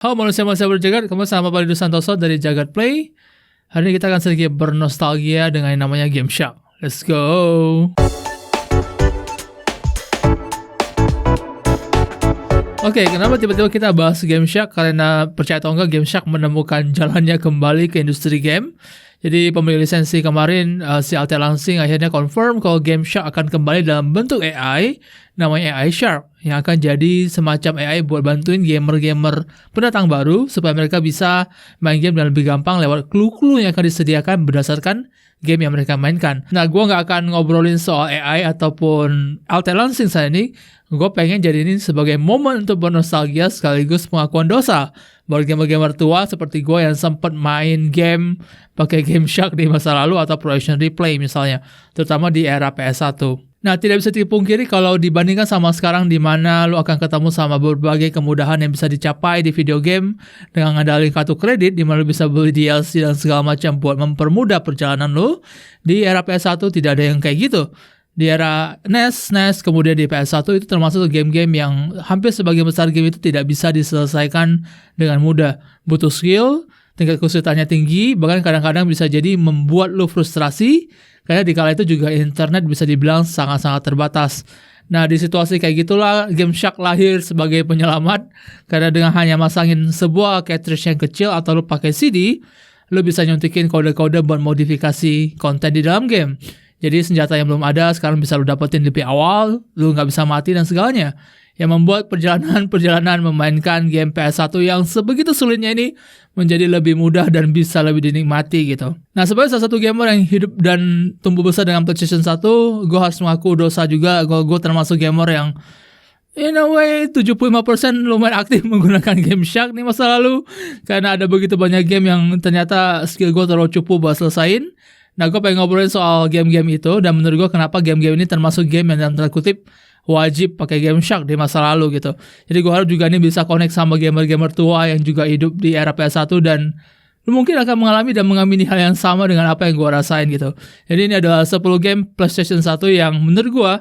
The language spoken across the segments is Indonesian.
Halo manusia-manusia berjagat, kembali sama Pak Lidu Santoso dari Jagat Play. Hari ini kita akan sedikit bernostalgia dengan yang namanya Game Shark. Let's go! Oke, kenapa tiba-tiba kita bahas Game Shark? Karena percaya atau enggak, Game Shark menemukan jalannya kembali ke industri game. Jadi pemilik lisensi kemarin, si Alte Lansing akhirnya confirm kalau Game Shark akan kembali dalam bentuk AI, namanya AI Shark, yang akan jadi semacam AI buat bantuin gamer-gamer pendatang baru supaya mereka bisa main game dengan lebih gampang lewat clue-clue yang akan disediakan berdasarkan game yang mereka mainkan. Nah, gue nggak akan ngobrolin soal AI ataupun Alte Lansing saat ini. Gue pengen jadi ini sebagai momen untuk bernostalgia sekaligus pengakuan dosa buat gamer-gamer tua seperti gue yang sempat main game pakai Game Shark di masa lalu atau Pro Evolution Replay misalnya, terutama di era PS1. Nah, tidak bisa dipungkiri kalau dibandingkan sama sekarang di mana lu akan ketemu sama berbagai kemudahan yang bisa dicapai di video game dengan ngandalin kartu kredit di mana lu bisa beli DLC dan segala macam buat mempermudah perjalanan lu. Di era PS1 tidak ada yang kayak gitu. Di era NES, kemudian di PS1 itu termasuk game-game yang hampir sebagian besar game itu tidak bisa diselesaikan dengan mudah. Butuh skill, tingkat kesulitannya tinggi, bahkan kadang-kadang bisa jadi membuat lu frustrasi, karena di kala itu juga internet bisa dibilang sangat-sangat terbatas. Nah, di situasi kayak gitulah Game Shark lahir sebagai penyelamat, karena dengan hanya masangin sebuah cartridge yang kecil atau lu pakai CD, lu bisa nyuntikin kode-kode buat modifikasi konten di dalam game. Jadi senjata yang belum ada sekarang bisa lu dapetin lebih awal, lu nggak bisa mati dan segalanya. Yang membuat perjalanan memainkan game PS1 yang sebegitu sulitnya ini menjadi lebih mudah dan bisa lebih dinikmati gitu. Nah, sebagai salah satu gamer yang hidup dan tumbuh besar dengan PlayStation 1, gue harus mengaku dosa juga. Gue termasuk gamer yang in a way 75% lumayan aktif menggunakan Game Shark nih masa lalu. Karena ada begitu banyak game yang ternyata skill gue terlalu cupu buat selesain. Nah, gue pengen ngobrolin soal game-game itu, dan menurut gue kenapa game-game ini termasuk game yang dalam tanda kutip wajib pakai Game Shark di masa lalu gitu. Jadi gue harap juga ini bisa connect sama gamer-gamer tua yang juga hidup di era PS1 dan lu mungkin akan mengalami dan mengamini hal yang sama dengan apa yang gue rasain gitu. Jadi ini adalah 10 game PlayStation 1 yang menurut gue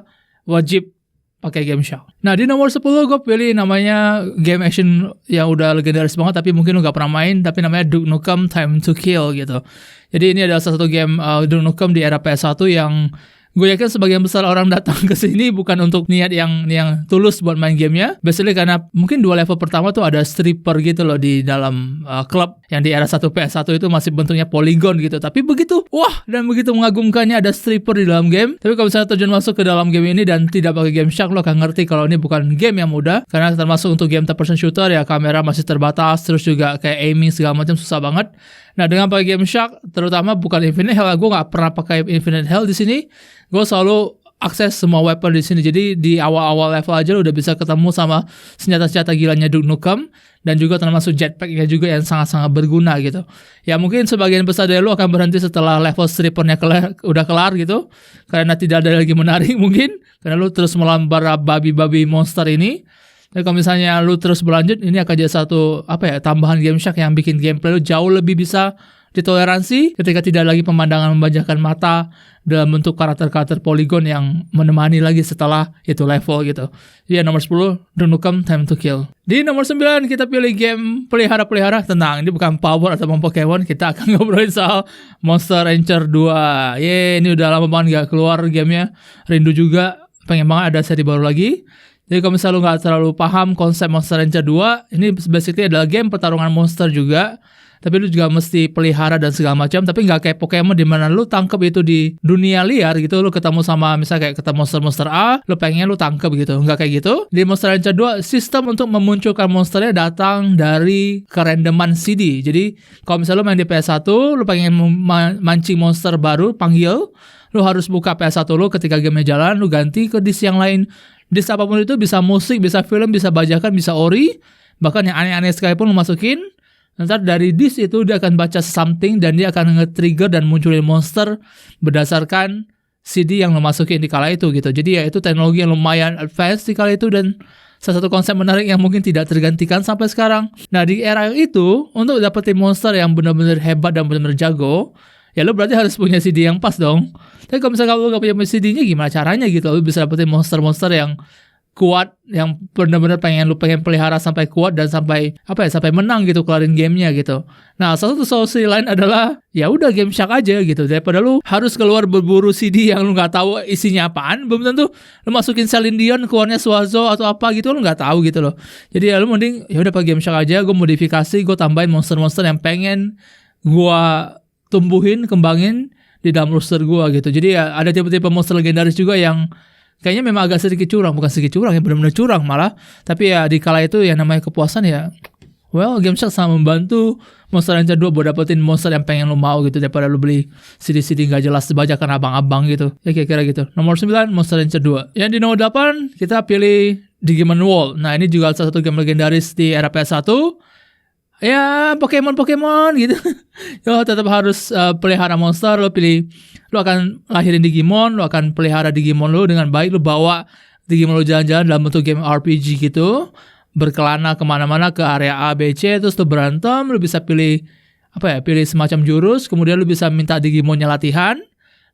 wajib pakai Game Shark. Nah, di nomor 10 gue pilih namanya game action yang udah legendaris banget tapi mungkin lu gak pernah main, tapi namanya Duke Nukem Time to Kill gitu. Jadi ini adalah salah satu game Duke Nukem di era PS1 yang gue yakin sebagian besar orang datang ke sini bukan untuk niat yang tulus buat main gamenya. Basically karena mungkin 2 level pertama tuh ada stripper gitu loh di dalam klub yang di era 1 PS1 itu masih bentuknya poligon gitu. Tapi begitu begitu mengagumkannya ada stripper di dalam game. Tapi kalau misalnya tujuan masuk ke dalam game ini dan tidak pakai Game Shark, lo akan ngerti kalau ini bukan game yang mudah. Karena termasuk untuk game third person shooter ya kamera masih terbatas, terus juga kayak aiming segala macam susah banget. Nah, dengan pakai Game Shark, terutama bukan Infinite Hell, gue nggak pernah pakai Infinite Hell di sini. Gue selalu akses semua weapon di sini. Jadi di awal-awal level aja lo udah bisa ketemu sama senjata-senjata gilanya Duke Nukem dan juga termasuk jetpacknya juga yang sangat-sangat berguna gitu. Ya mungkin sebagian besar dari lo akan berhenti setelah level strippernya udah kelar gitu, karena tidak ada lagi menarik mungkin, karena lo terus melambar babi-babi monster ini. Tapi kalau misalnya lu terus berlanjut, ini akan jadi satu tambahan Game Shark yang bikin gameplay lu jauh lebih bisa ditoleransi ketika tidak lagi pemandangan memanjakan mata dalam bentuk karakter-karakter poligon yang menemani lagi setelah itu level gitu. Jadi nomor 10, Duke Nukem Time to Kill. Di nomor 9 kita pilih game pelihara-pelihara. Tenang, ini bukan Power atau Pokemon, kita akan ngobrolin soal Monster Rancher 2. Ini udah lama banget gak keluar gamenya. Rindu juga, pengen banget ada seri baru lagi. Jadi kalau misalnya lu gak terlalu paham konsep Monster Rancher 2, ini basically adalah game pertarungan monster juga. Tapi lu juga mesti pelihara dan segala macam. Tapi gak kayak Pokemon di mana lu tangkep itu di dunia liar gitu. Lu ketemu sama misalnya kayak ketemu monster A, lu pengen lu tangkep gitu. Gak kayak gitu. Di Monster Rancher 2, sistem untuk memunculkan monsternya datang dari kerandoman CD. Jadi kalau misalnya lu main di PS1, lu pengen mancing monster baru, panggil, lu harus buka PS1 lu ketika gamenya jalan, lu ganti ke disk yang lain. Disk apapun itu bisa musik, bisa film, bisa bajakan, bisa ori. Bahkan yang aneh-aneh sekalipun lu masukin. Nanti dari disk itu dia akan baca something dan dia akan nge-trigger dan munculin monster berdasarkan CD yang lu masukin di kala itu gitu. Jadi ya itu teknologi yang lumayan advance di kala itu dan salah satu konsep menarik yang mungkin tidak tergantikan sampai sekarang. Nah, di era itu untuk dapetin monster yang benar-benar hebat dan benar-benar jago, ya lu berarti harus punya CD yang pas dong. Tapi kalau misalnya lu gak punya CD-nya gimana caranya gitu, lu bisa dapetin monster-monster yang kuat, yang benar-benar pengen pelihara sampai kuat dan sampai sampai menang gitu, kelarin gamenya gitu. Nah, salah satu solusi lain adalah ya udah Game Shark aja gitu, daripada lu harus keluar berburu CD yang lu nggak tahu isinya apaan, belum tentu lu masukin Celine Dion keluarnya Swazo atau apa gitu, lu nggak tahu gitu loh. Jadi ya lu mending ya udah pakai Game Shark aja, gue modifikasi, gue tambahin monster-monster yang pengen gue tumbuhin, kembangin di dalam roster gue gitu. Jadi ya ada tipe-tipe monster legendaris juga yang kayaknya memang agak sedikit curang, bukan sedikit curang, yang benar-benar curang malah. Tapi ya di kala itu yang namanya kepuasan ya, well, Game Shark sangat membantu Monster Rancher 2 buat dapetin monster yang pengen lo mau gitu, daripada lo beli CD-CD gak jelas dibajakan abang-abang gitu. Ya kira-kira gitu. Nomor 9, Monster Rancher 2. Yang di nomor 8, kita pilih Digimon World. Nah, ini juga salah satu game legendaris di era PS1. Ya, Pokemon gitu. Lo tetap harus pelihara monster, lo akan lahirin Digimon, lo akan pelihara Digimon lo dengan baik, lo bawa Digimon lo jalan-jalan dalam bentuk game RPG gitu, berkelana kemana-mana ke area A, B, C, terus lo berantem, lo bisa pilih semacam jurus, kemudian lo bisa minta Digimonnya latihan,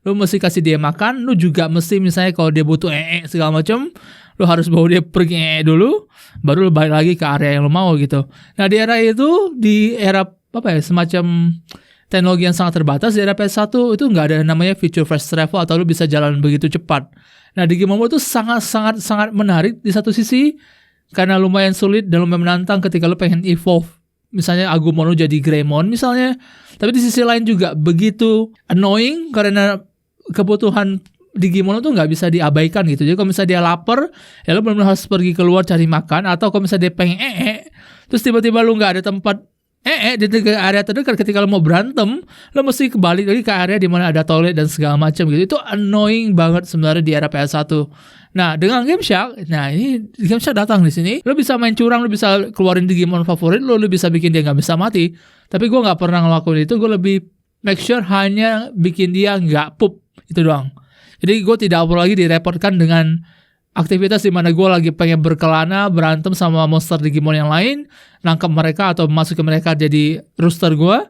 lo mesti kasih dia makan, lo juga mesti misalnya kalau dia butuh segala macam, lo harus bawa dia pergi dulu, baru lo balik lagi ke area yang lo mau gitu. Nah di era itu, di era semacam teknologi yang sangat terbatas, di era PS1 itu nggak ada namanya feature fast travel atau lo bisa jalan begitu cepat. Nah Digimon World itu sangat menarik di satu sisi, karena lumayan sulit dan lumayan menantang ketika lo pengen evolve. Misalnya Agumon lo jadi Greymon misalnya. Tapi di sisi lain juga begitu annoying karena kebutuhan Digimon tuh nggak bisa diabaikan gitu. Jadi kalau misalnya dia lapar, ya lo benar-benar harus pergi keluar cari makan. Atau kalau misalnya dia pengen terus tiba-tiba lo nggak ada tempat di area terdekat, ketika lo mau berantem, lo mesti kembali lagi ke area di mana ada toilet dan segala macam gitu. Itu annoying banget sebenarnya di era PS1. Nah, dengan Game Shark, ini Game Shark datang di sini. Lo bisa main curang, lo bisa keluarin Digimon favorit lo bisa bikin dia nggak bisa mati. Tapi gue nggak pernah ngelakuin itu. Gue lebih make sure hanya bikin dia nggak pup, itu doang. Jadi gue tidak perlu lagi direpotkan dengan aktivitas di mana gue lagi pengen berkelana, berantem sama monster Digimon yang lain, nangkap mereka atau masuk ke mereka jadi rooster gue,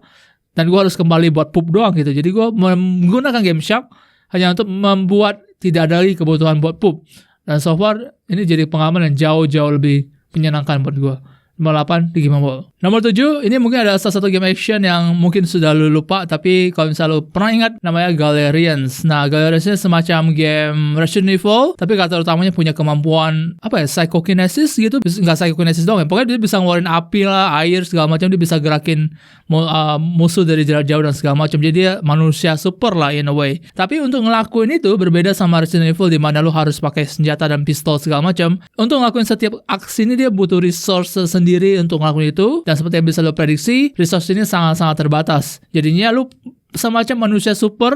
dan gue harus kembali buat pup doang gitu. Jadi gue menggunakan Game Shark hanya untuk membuat tidak ada lagi kebutuhan buat pup. Dan so far ini jadi pengalaman yang jauh-jauh lebih menyenangkan buat gue. Nomor 8, Digimon World. Nomor 7, ini mungkin ada salah satu game action yang mungkin sudah lu lupa, tapi kalau misalnya lu pernah ingat, namanya Galerians. Nah, Galerians ini semacam game Resident Evil, tapi karakter utamanya punya kemampuan, psychokinesis gitu. Nggak psychokinesis doang ya, pokoknya dia bisa ngeluarin api lah, air, segala macam. Dia bisa gerakin musuh dari jarak jauh dan segala macam. Jadi dia manusia super lah in a way. Tapi untuk ngelakuin itu, berbeda sama Resident Evil, di mana lu harus pakai senjata dan pistol segala macam. Untuk ngelakuin setiap aksi ini, dia butuh resource sendiri untuk ngelakuin itu. Dan seperti yang bisa lo prediksi, resource ini sangat-sangat terbatas. Jadinya lo semacam manusia super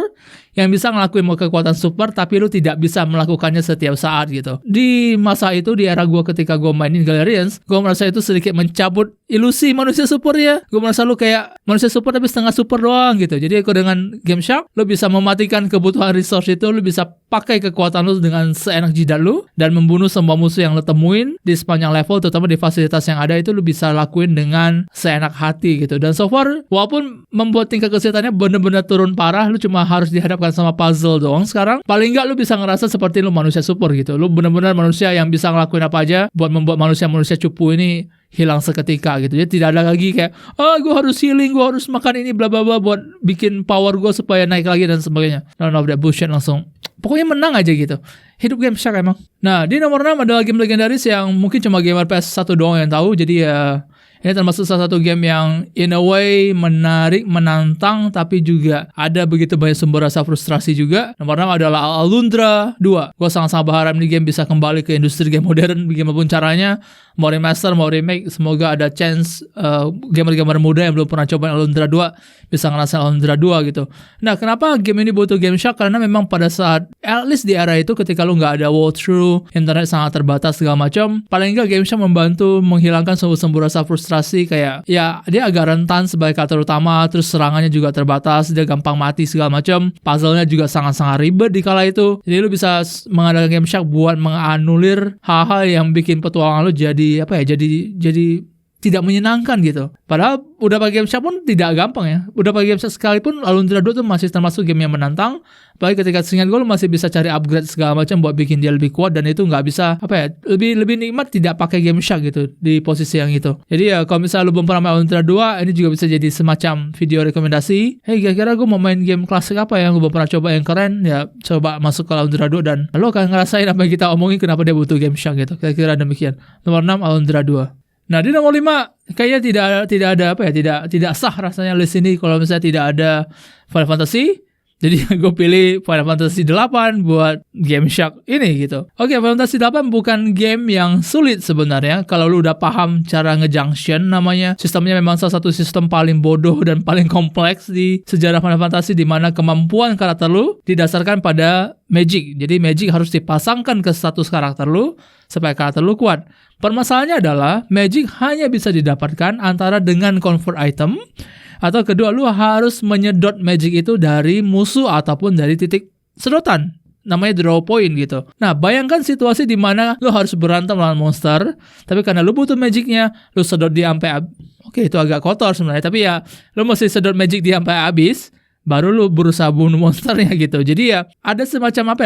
yang bisa ngelakuin kekuatan super, tapi lu tidak bisa melakukannya setiap saat gitu. Di masa itu, di era gue ketika gue mainin Galerians, gue merasa itu sedikit mencabut ilusi manusia super ya. Gue merasa lu kayak manusia super tapi setengah super doang gitu. Jadi dengan Game Shark, lu bisa mematikan kebutuhan resource itu, lu bisa pakai kekuatan lu dengan seenak jidat lu, dan membunuh semua musuh yang lu temuin di sepanjang level, terutama di fasilitas yang ada itu lu bisa lakuin dengan seenak hati gitu. Dan so far, walaupun membuat tingkat kesulitannya bener-bener turun parah, lu cuma harus dihadapkan sama puzzle doang sekarang. Paling nggak lu bisa ngerasa seperti lu manusia super gitu. Lu bener-bener manusia yang bisa ngelakuin apa aja buat membuat manusia-manusia cupu ini hilang seketika gitu. Jadi tidak ada lagi kayak gue harus healing, gue harus makan ini bla bla bla buat bikin power gue supaya naik lagi dan sebagainya. None of that bullshit, langsung pokoknya menang aja gitu. Hidup Game Shark emang. Nah, di nomor 6 adalah game legendaris yang mungkin cuma gamer PS1 doang yang tahu. Jadi ya ini termasuk salah satu game yang in a way menarik, menantang, tapi juga ada begitu banyak sumber rasa frustrasi juga. Nomor 6 adalah Alundra 2. Gue sangat-sangat berharap ini game bisa kembali ke industri game modern, bagaimanapun caranya. Mau remaster, mau remake, semoga ada chance gamer-gamer muda yang belum pernah coba Alundra 2 bisa ngerasain Alundra 2 gitu. Nah, kenapa game ini butuh Game Shark? Karena memang pada saat, at least di era itu, ketika lu nggak ada walkthrough, internet sangat terbatas segala macam, paling nggak Game Shark membantu menghilangkan sumber rasa frustrasi. Kayak ya dia agak rentan sebagai karakter utama, terus serangannya juga terbatas, dia gampang mati segala macam, puzzle-nya juga sangat-sangat ribet di kala itu. Jadi lu bisa mengandalkan Game Shark buat menganulir hal-hal yang bikin petualangan lu jadi tidak menyenangkan gitu. Padahal udah pakai Game Shark pun tidak gampang ya. Udah pakai Game Shark sekalipun Alundra 2 tuh masih termasuk game yang menantang. Apalagi ketika seingat gue lu masih bisa cari upgrade segala macam buat bikin dia lebih kuat, dan itu nggak bisa lebih nikmat tidak pakai Game Shark gitu di posisi yang itu. Jadi ya kalau misalnya lu belum pernah main Alundra 2, ini juga bisa jadi semacam video rekomendasi. Hey, kira-kira gue mau main game klasik apa yang gue belum pernah coba yang keren, ya coba masuk ke Alundra 2 dan lu akan ngerasain apa yang kita omongin kenapa dia butuh Game Shark gitu. Kira-kira demikian. Nomor 6 Alundra 2. Nah di nomor 5 kayaknya tidak ada tidak sah rasanya list ini kalau misalnya tidak ada Final Fantasy. Jadi gue pilih Final Fantasy 8 buat Game Shark ini gitu. Oke, Final Fantasy 8 bukan game yang sulit sebenarnya kalau lu udah paham cara nge-junction namanya. Sistemnya memang salah satu sistem paling bodoh dan paling kompleks di sejarah Final Fantasy, di mana kemampuan karakter lu didasarkan pada magic. Jadi magic harus dipasangkan ke status karakter lu supaya karakter lu kuat. Permasalahannya adalah magic hanya bisa didapatkan antara dengan convert item, atau kedua lu harus menyedot magic itu dari musuh ataupun dari titik sedotan. Namanya draw point gitu. Nah, bayangkan situasi di mana lu harus berantem lawan monster, tapi karena lu butuh magicnya, lu sedot dia sampai oke, itu agak kotor sebenarnya, tapi ya lu mesti sedot magic dia sampai habis, baru lu berusaha bunuh monsternya gitu. Jadi ya ada semacam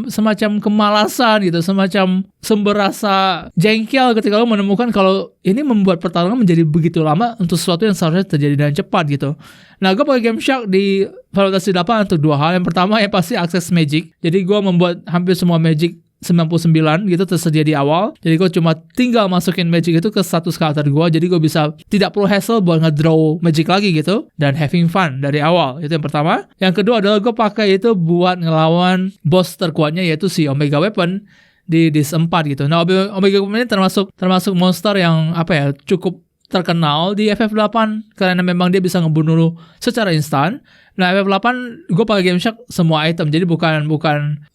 semacam kemalasan gitu, semacam sumber rasa jengkel ketika lu menemukan kalau ini membuat pertarungan menjadi begitu lama untuk sesuatu yang seharusnya terjadi dengan cepat gitu. Nah, gue pakai Game Shark di Final Fantasy 8 untuk dua hal. Yang pertama ya pasti akses magic. Jadi gue membuat hampir semua magic 99 gitu tersedia di awal. Jadi gue cuma tinggal masukin magic itu ke status karakter gue. Jadi gue bisa tidak perlu hassle buat ngedraw magic lagi gitu, dan having fun dari awal. Itu yang pertama. Yang kedua adalah gue pakai itu buat ngelawan boss terkuatnya, yaitu si Omega Weapon di Dis 4 gitu. Nah, Omega Weapon ini termasuk monster yang cukup terkenal di FF8 karena memang dia bisa ngebunuh lu secara instan. Nah, FF8 gue pakai Game Shark semua item, jadi bukan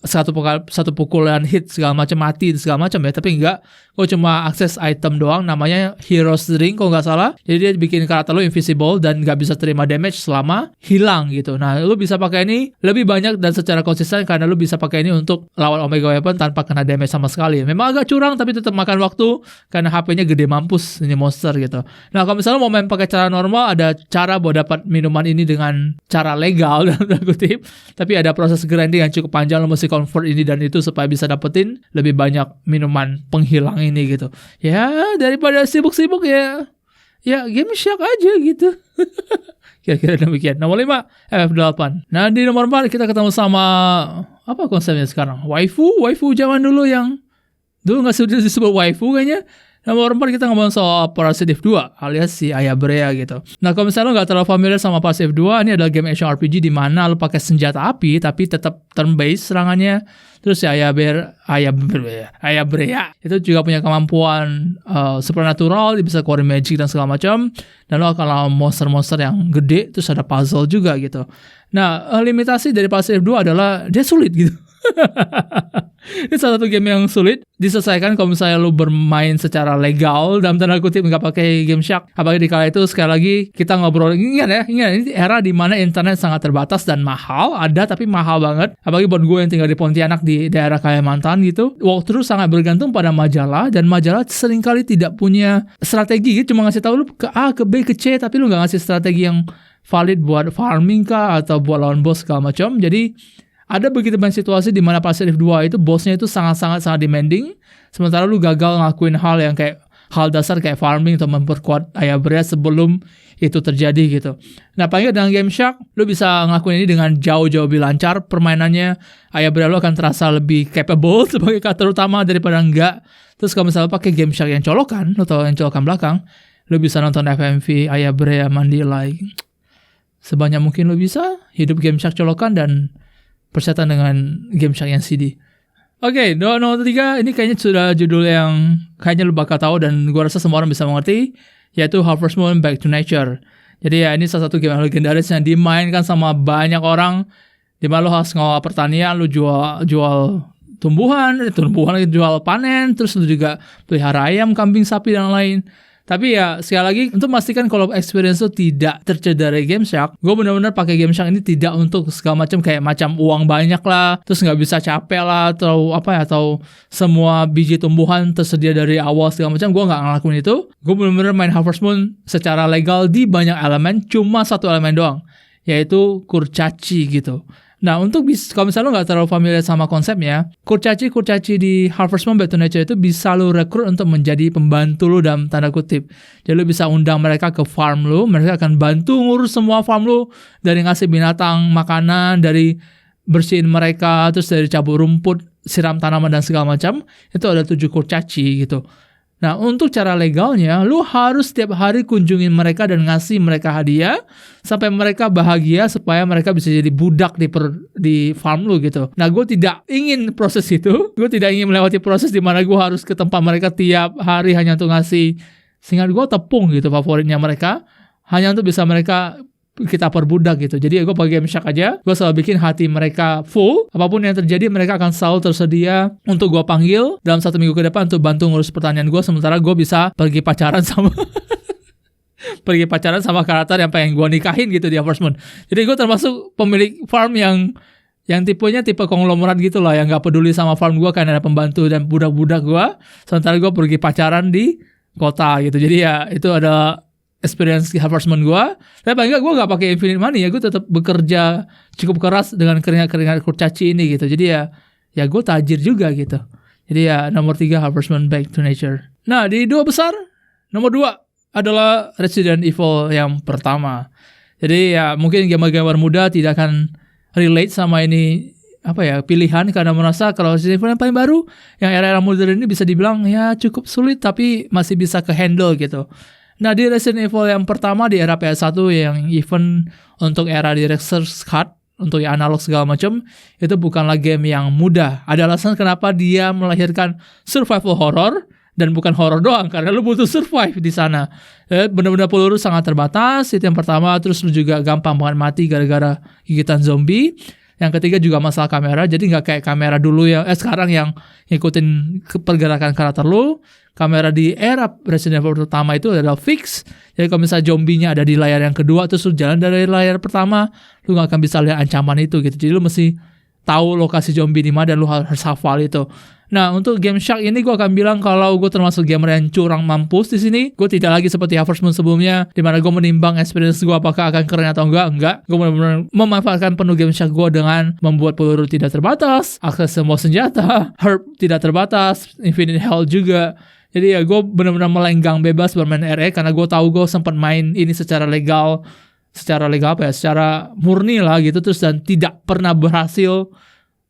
satu pukulan hit segala macam mati segala macam ya, tapi enggak, gue cuma akses item doang, namanya Hero's Ring kalau nggak salah. Jadi dia bikin karakter lu invisible dan nggak bisa terima damage selama hilang gitu. Nah, lu bisa pakai ini lebih banyak dan secara konsisten karena lu bisa pakai ini untuk lawan Omega Weapon tanpa kena damage sama sekali. Memang agak curang tapi tetap makan waktu karena HP-nya gede mampus ini monster gitu. Nah, kalau misalnya mau main pakai cara normal, ada cara buat dapat minuman ini dengan cara legal dalam tanda kutip, tapi ada proses grinding yang cukup panjang. Lo mesti convert ini dan itu supaya bisa dapetin lebih banyak minuman penghilang ini gitu. Ya daripada sibuk-sibuk ya Game Shark aja gitu. Kira-kira demikian. Nomor 5 FF8. Nah di nomor 4 kita ketemu sama apa konsepnya sekarang, waifu zaman dulu yang dulu nggak sudah disebut waifu kayaknya. Nomor 4 kita ngomong soal Parasitive 2 alias si Aya Brea gitu. Nah, kalau misalnya lo gak terlalu familiar sama Parasitive 2, ini adalah game action RPG di mana lo pakai senjata api tapi tetap turn based serangannya. Terus si Aya Brea itu juga punya kemampuan supernatural, dia bisa keluarin magic dan segala macam. Dan lo akan lawan monster-monster yang gede, terus ada puzzle juga gitu. Nah, limitasi dari Parasitive 2 adalah dia sulit gitu. Ini salah satu game yang sulit diselesaikan kalau misalnya lu bermain secara legal dalam tanda kutip, nggak pakai Game Shark. Apalagi di kala itu sekali lagi kita ngobrol, ingat ini era di mana internet sangat terbatas dan mahal, ada tapi mahal banget. Apalagi buat gue yang tinggal di Pontianak di daerah Kalimantan gitu, walkthrough sangat bergantung pada majalah, dan majalah seringkali tidak punya strategi gitu, cuma ngasih tahu lu ke A, ke B, ke C, tapi lu nggak ngasih strategi yang valid buat farming kah atau buat lawan boss segala macam. Jadi ada begitu banyak situasi di mana Parasitive 2 itu bosnya itu sangat demanding, sementara lu gagal ngelakuin hal dasar kayak farming atau memperkuat Aya Brea sebelum itu terjadi gitu. Nah, paling dengan Game Shark lu bisa ngelakuin ini dengan jauh lebih lancar permainannya. Aya Brea lu akan terasa lebih capable sebagai karakter utama daripada enggak. Terus kalau misalnya pakai Game Shark yang colokan, lu tau yang colokan belakang, lu bisa nonton FMV Aya Brea mandi like sebanyak mungkin lu bisa, hidup Game Shark colokan dan persetan dengan Game Shark yang CD. Oke, nomor 3 ini kayaknya sudah judul yang kayaknya lu bakal tahu dan gua rasa semua orang bisa mengerti, yaitu Harvest Moon Back to Nature. Jadi ya ini salah satu game yang legendaris yang dimainkan sama banyak orang, di mana lu harus ngolah pertanian, lu jual tumbuhan, jual panen, terus lu juga pelihara ayam, kambing, sapi dan lain. Tapi ya sekali lagi untuk memastikan kalau experience itu tidak tercederai Game Shark, gue benar-benar pakai Game Shark ini tidak untuk segala macam kayak macam uang banyak lah, terus nggak bisa capek lah, atau apa ya, atau semua biji tumbuhan tersedia dari awal segala macam. Gue nggak ngelakuin itu. Gue benar-benar main Harvest Moon secara legal di banyak elemen, cuma satu elemen doang, yaitu kurcaci gitu. Nah, untuk kalau misalnya lo nggak terlalu familiar sama konsepnya, kurcaci di Harvest Moon Back to Nature itu bisa lo rekrut untuk menjadi pembantu lo dalam tanda kutip. Jadi lo bisa undang mereka ke farm lo, mereka akan bantu ngurus semua farm lo, dari ngasih binatang makanan, dari bersihin mereka, terus dari cabut rumput, siram tanaman dan segala macam. Itu ada 7 kurcaci gitu. Nah, untuk cara legalnya, lu harus setiap hari kunjungin mereka dan ngasih mereka hadiah sampai mereka bahagia, supaya mereka bisa jadi budak di farm lu gitu. Nah, gue tidak ingin proses itu. Gue tidak ingin melewati proses di mana gue harus ke tempat mereka tiap hari hanya untuk ngasih, seingat gue, tepung gitu favoritnya mereka, hanya untuk bisa mereka kita perbudak gitu. Jadi gue pakai Game Shark aja, gue selalu bikin hati mereka full. Apapun yang terjadi, mereka akan selalu tersedia untuk gue panggil dalam 1 minggu ke depan untuk bantu ngurus pertanian gue, sementara gue bisa pergi pacaran sama karakter yang pengen gue nikahin gitu di Harvest Moon. Jadi gue termasuk pemilik farm yang tipenya tipe konglomerat gitu lah, yang gak peduli sama farm gue karena ada pembantu dan budak-budak gue, sementara gue pergi pacaran di kota gitu. Jadi ya itu ada experience Harvest Moon gue. Tapi paling enggak gue gak pakai infinite money ya, gue tetap bekerja cukup keras dengan keringat kurcaci ini gitu. Jadi ya gue tajir juga gitu. Jadi ya nomor 3 Harvest Moon Back to Nature. Nah, di 2 besar, nomor 2 adalah Resident Evil yang pertama. Jadi ya mungkin gamer-gamer muda tidak akan relate sama ini pilihan, karena merasa kalau Resident Evil yang paling baru, yang era-era modern ini bisa dibilang ya cukup sulit tapi masih bisa ke-handle gitu. Nah, di Resident Evil yang pertama di era PS1 yang even untuk era Director's Cut, untuk yang analog segala macam, itu bukanlah game yang mudah. Ada alasan kenapa dia melahirkan survival horror, dan bukan horror doang, karena lu butuh survive di sana. Benar-benar peluru sangat terbatas, itu yang pertama. Terus lu juga gampang banget mati gara-gara gigitan zombie. Yang ketiga juga masalah kamera, jadi nggak kayak kamera dulu sekarang yang ngikutin pergerakan karakter lu. Kamera di era Resident Evil pertama itu adalah fix. Jadi kalau misalnya zombinya ada di layar yang kedua, terus lu jalan dari layar pertama, lu nggak akan bisa lihat ancaman itu gitu. Jadi lu mesti tahu lokasi zombie di mana dan lu harus hafal itu. Nah, untuk Game Shark ini gue akan bilang kalau gue termasuk gamer yang curang mampus di sini. Gue tidak lagi seperti Harvest Moon sebelumnya, di mana gue menimbang experience gue apakah akan keren atau enggak. Gue benar-benar memanfaatkan penuh Game Shark gue dengan membuat peluru tidak terbatas, akses semua senjata, herb tidak terbatas, infinite health juga. Jadi ya gue benar-benar melenggang bebas bermain RE, karena gue tahu gue sempat main ini secara legal secara murni lah gitu, terus dan tidak pernah berhasil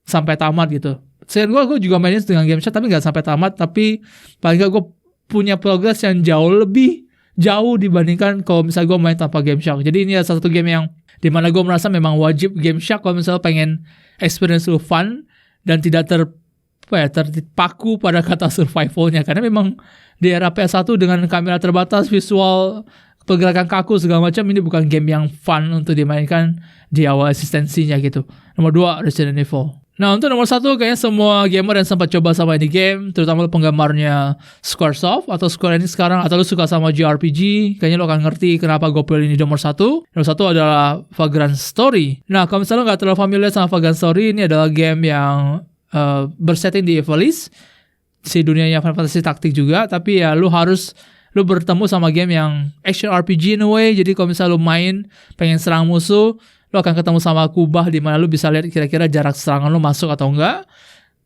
sampai tamat gitu. Sehingga gue juga mainnya dengan Game Shark tapi gak sampai tamat, tapi paling gak gue punya progress yang jauh dibandingkan kalau misalnya gue main tanpa Game Shark. Jadi ini adalah satu game yang dimana gue merasa memang wajib Game Shark kalau misalnya pengen experience fun dan tidak terpaku pada kata survivalnya, karena memang di era PS1 dengan kamera terbatas, visual, pergerakan kaku segala macam, ini bukan game yang fun untuk dimainkan di awal eksistensinya gitu. Nomor 2 Resident Evil. Nah, untuk nomor 1 kayaknya semua gamer yang sempat coba sama ini game, terutama penggemarnya Squaresoft atau Square Enix sekarang, atau lu suka sama JRPG, kayaknya lo akan ngerti kenapa gue pilih ini nomor 1. Nomor 1 adalah Vagrant Story. Nah, kalau misalnya lo gak terlalu familiar sama Vagrant Story, ini adalah game yang bersetting di Ivalice, si dunianya Final Fantasy taktik juga, tapi ya lu bertemu sama game yang action RPG in a way. Jadi kalau misalnya lu main pengen serang musuh, lu akan ketemu sama kubah di mana lu bisa lihat kira-kira jarak serangan lu masuk atau enggak.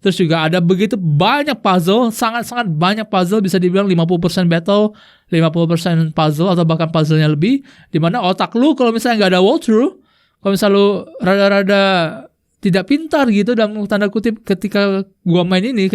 Terus juga ada begitu banyak puzzle, sangat-sangat banyak puzzle, bisa dibilang 50% battle, 50% puzzle atau bahkan puzzle-nya lebih, di mana otak lu kalau misalnya enggak ada walkthrough, kalau misalnya lu rada-rada tidak pintar gitu dalam tanda kutip ketika gua main ini,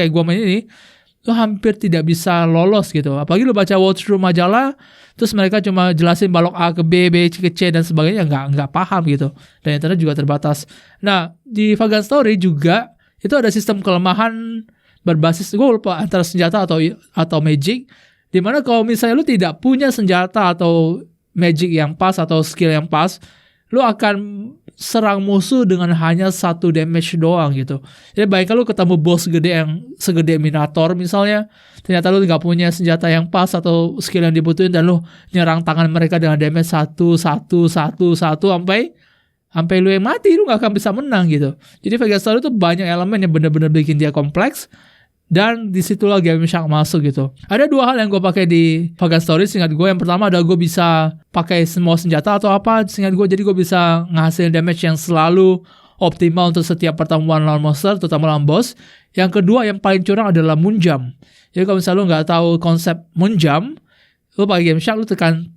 lu hampir tidak bisa lolos gitu. Apalagi lu baca walkthrough majalah, terus mereka cuma jelasin balok A ke B, B ke C dan sebagainya, nggak paham gitu. Dan internet juga terbatas. Nah, di Vagrant Story juga itu ada sistem kelemahan berbasis, gue lupa antara senjata atau magic, dimana kalau misalnya lu tidak punya senjata atau magic yang pas atau skill yang pas, lu akan serang musuh dengan hanya 1 damage doang gitu. Jadi bayangkan lu ketemu boss gede yang segede Minotaur misalnya, ternyata lu gak punya senjata yang pas atau skill yang dibutuhin, dan lu nyerang tangan mereka dengan damage 1 sampai lu yang mati, lu gak akan bisa menang gitu. Jadi Vegas Story itu banyak elemen yang bener-bener bikin dia kompleks, dan disitulah Game Shark masuk gitu. Ada 2 hal yang gue pakai di Vegas Story seingat gue. Yang pertama adalah gue bisa pakai semua senjata atau apa seingat gue, jadi gue bisa ngehasilin damage yang selalu optimal untuk setiap pertemuan lawan monster, terutama lawan boss. Yang kedua yang paling curang adalah Moonjump. Jadi kalau misalnya lu gak tahu konsep Moonjump, lu pakai Game Shark, lu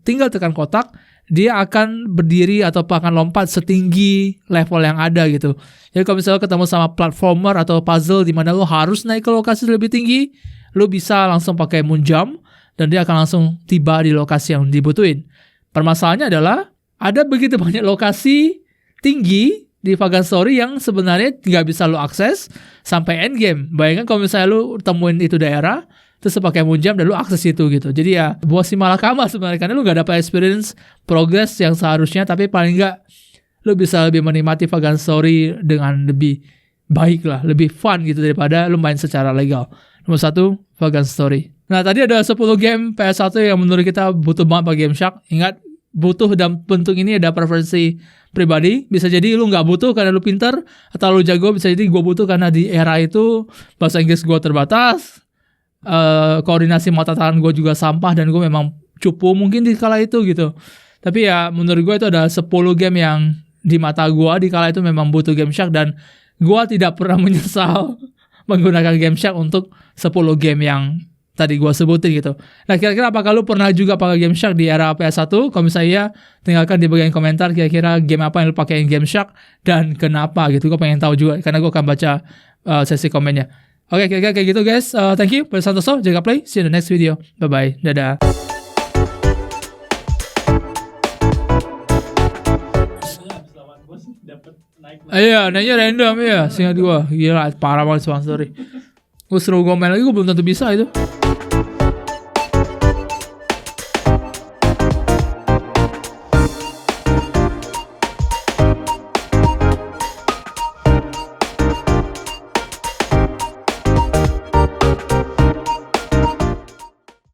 tinggal tekan kotak, dia akan berdiri atau akan lompat setinggi level yang ada gitu. Jadi kalau misalnya ketemu sama platformer atau puzzle di mana lu harus naik ke lokasi lebih tinggi, lu bisa langsung pakai Moonjump dan dia akan langsung tiba di lokasi yang dibutuhin. Permasalahannya adalah ada begitu banyak lokasi tinggi di Vegas Story yang sebenarnya nggak bisa lu akses sampai endgame. Bayangkan kalau misalnya lu temuin itu daerah, terus pakai Moonjump dan lu akses itu gitu. Jadi ya buat si malakama sebenarnya, karena lu gak dapat experience progress yang seharusnya, tapi paling gak lu bisa lebih menikmati Vegas Story dengan lebih baik lah, lebih fun gitu daripada lu main secara legal. Nomor 1, Vegas Story. Nah tadi ada 10 game PS1 yang menurut kita butuh banget pakai Game Shark. Ingat, butuh dan bentuk ini ada preferensi pribadi. Bisa jadi lu gak butuh karena lu pinter, atau lu jago. Bisa jadi gue butuh karena di era itu bahasa Inggris gue terbatas, koordinasi mata tangan gue juga sampah, dan gue memang cupu mungkin di kala itu gitu. Tapi ya menurut gue itu ada 10 game yang di mata gue di kala itu memang butuh Game Shark, dan gue tidak pernah menyesal menggunakan Game Shark untuk 10 game yang tadi gue sebutin gitu. Nah kira-kira apakah lu pernah juga pakai Game Shark di era PS1? Kalau misalnya iya, tinggalkan di bagian komentar kira-kira game apa yang lu pakai Game Shark dan kenapa gitu. Gue pengen tahu juga karena gue akan baca sesi komennya. Oke, kira-kira kayak gitu guys. Thank you. Pada Santoso, jaga play. See you in the next video. Bye-bye. Dadah. Iya, naiknya random ya. Seingat gue. Gila, parah banget Bang Story. Gue seru gue main lagi, gue belum tentu bisa itu.